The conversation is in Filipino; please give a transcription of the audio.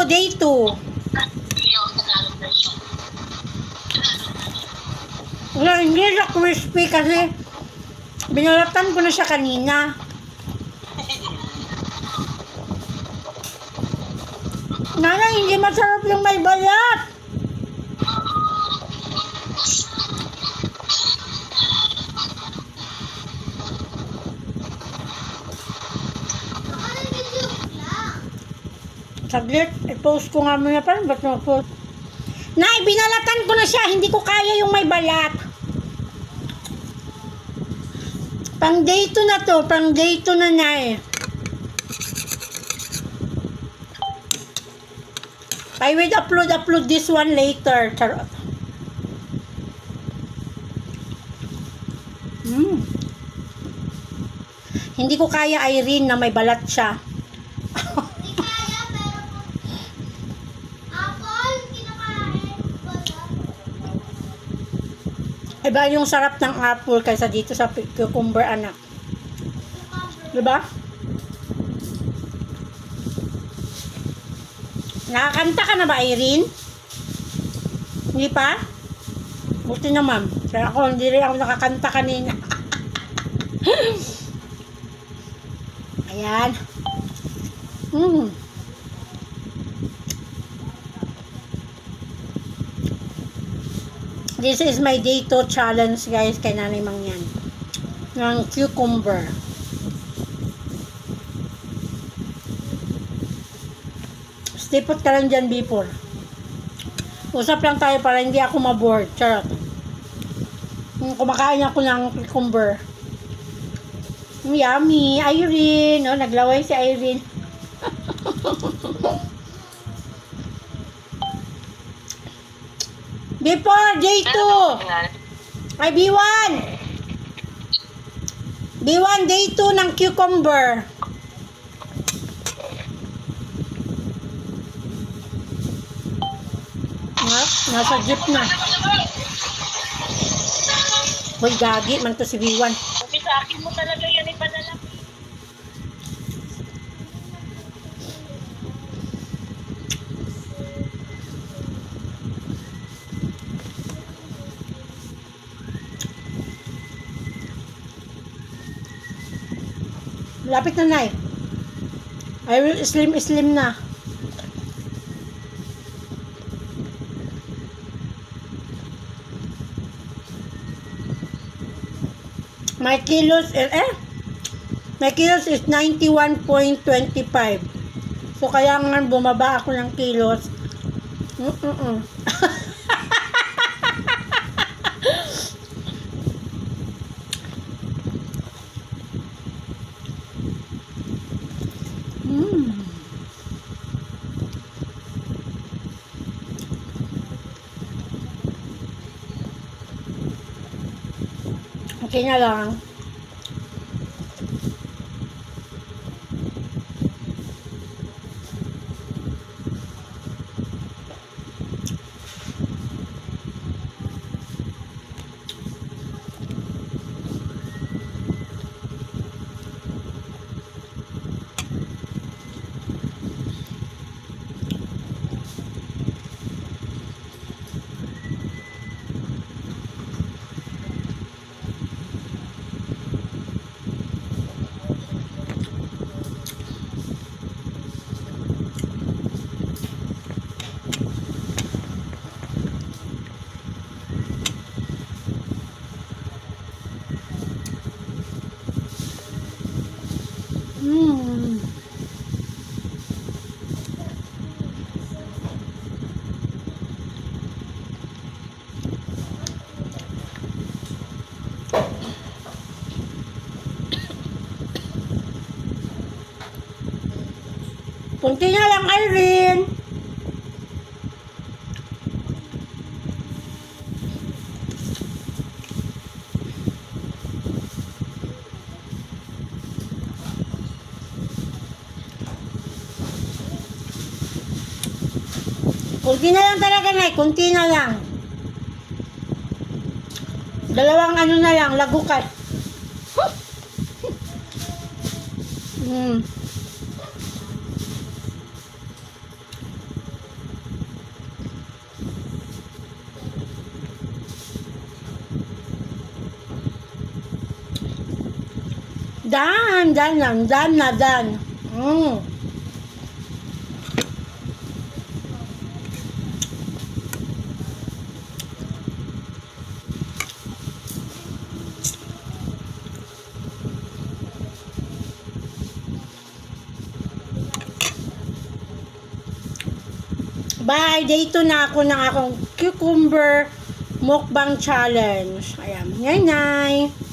day 2. Wala, hindi siya crispy kasi binalatan ko na siya kanina. Nanay, hindi masarap yung may balat. Saglit, i-post ko nga muna pa. Ba't na-post? Nay, binalatan ko na siya. Hindi ko kaya yung may balat. Pang day 2 na to. Pang day 2 na, Nay. I will upload this one later. Charot. Hindi ko kaya, Irene, na may balat siya. Iba yung sarap ng apple kaysa dito sa cucumber, anak. Diba? Nakakanta ka na ba, Irene? Hindi pa? Buti naman. Kaya ako, hindi rin ako nakakanta kanina. Ayan. This is my day 2 challenge, guys, kay Nanay Mangyan. Ng cucumber. Stipot ka lang dyan, before. Usap lang tayo para hindi ako maboard. Charot. Kumakain ako ng cucumber. Yummy. Irene. No? Naglaway si Irene. Before, day 2. Ay, B1. B1, day 2 ng cucumber. Nasa jeep na. Hoy, gagi man to si B1. Okay, sa akin mo talaga yan ipadala. Lapit na, Nay. I will slim na. My kilos is 91.25. So kaya nga bumaba ako ng kilos. Okay na lang. Kunti na lang, Irene. Kunti na lang talaga, Nay. Kunti na lang. Dalawang ano na lang, lagukat. Dan. Bye! Day 2 na ako ng akong cucumber mukbang challenge. Ayan. Nay!